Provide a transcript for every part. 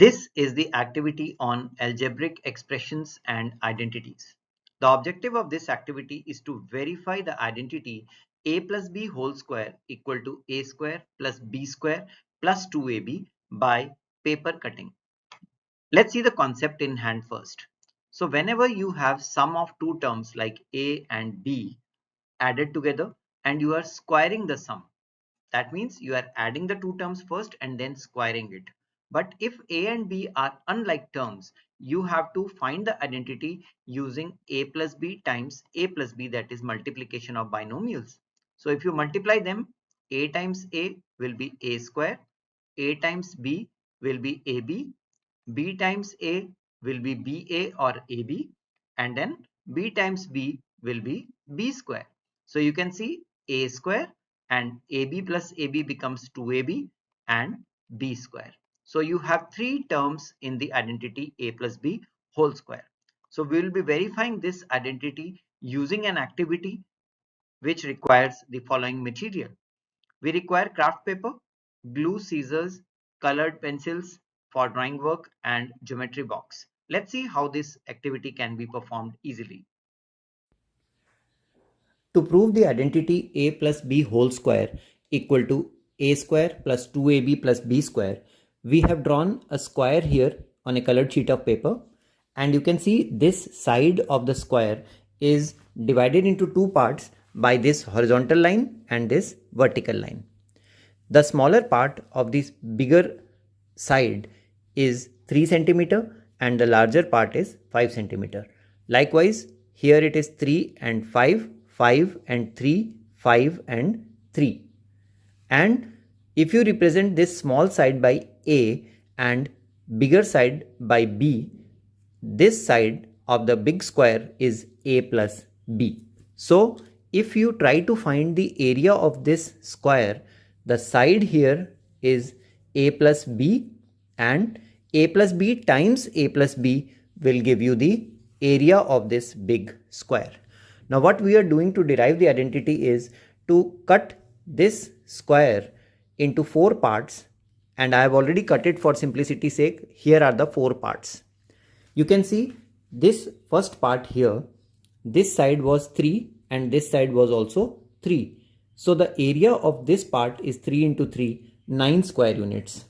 This is the activity on algebraic expressions and identities. The objective of this activity is to verify the identity a+b whole square equal to a²+b² plus 2ab by paper cutting. Let's see the concept in hand first. So whenever you have sum of two terms like a and b added together and you are squaring the sum, that means you are adding the two terms first and then squaring it. But if a and b are unlike terms, you have to find the identity using a+b times a+b, that is multiplication of binomials. So if you multiply them, a times a will be a², a times b will be ab, b times a will be ba or ab, and then b times b will be b². So you can see a² and ab plus ab becomes 2ab and b². So you have three terms in the identity a+b whole square. So we will be verifying this identity using an activity which requires the following material. We require craft paper, glue, scissors, colored pencils for drawing work, and geometry box. Let's see how this activity can be performed easily. To prove the identity a plus b whole square equal to a square plus 2ab plus b square, we have drawn a square here on a colored sheet of paper, and you can see this side of the square is divided into two parts by this horizontal line and this vertical line. The smaller part of this bigger side is 3 cm and the larger part is 5 cm. Likewise, here it is 3 and 5, 5 and 3, 5 and 3. And if you represent this small side by A and bigger side by B, this side of the big square is A plus B. So if you try to find the area of this square, the side here is A plus B, and A plus B times A plus B will give you the area of this big square. Now what we are doing to derive the identity is to cut this square into 4 parts, and I have already cut it for simplicity's sake. Here are the 4 parts. You can see this first part here, this side was 3 and this side was also 3. So the area of this part is 3 into 3, 9 square units.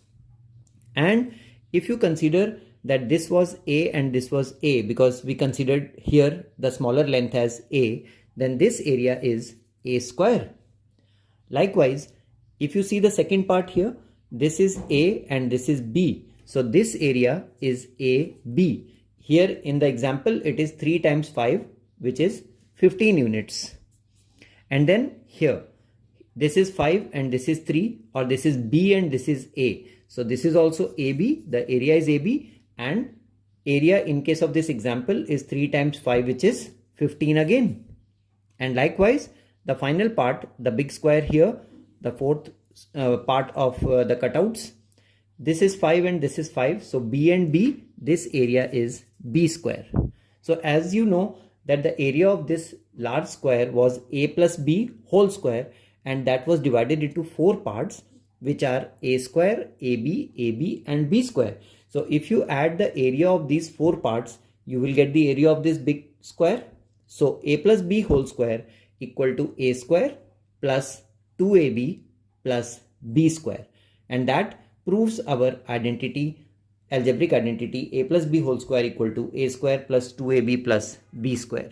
And if you consider that this was A and this was A, because we considered here the smaller length as A, then this area is A square. Likewise, if you see the second part here, this is A and this is B. So this area is AB. Here in the example, it is 3 times 5, which is 15 units. And then here, this is 5 and this is 3, or this is B and this is A. So this is also AB, the area is AB, and area in case of this example is 3 times 5, which is 15 again. And likewise, the final part, the big square here, the fourth part of the cutouts, this is 5 and this is 5. So B and B, this area is B square. So as you know that the area of this large square was A plus B whole square, and that was divided into 4 parts, which are A square, AB and B square. So if you add the area of these 4 parts, you will get the area of this big square. So A plus B whole square equal to A square plus 2AB plus B square. And that proves our identity, algebraic identity A plus B whole square equal to A square plus 2AB plus B square.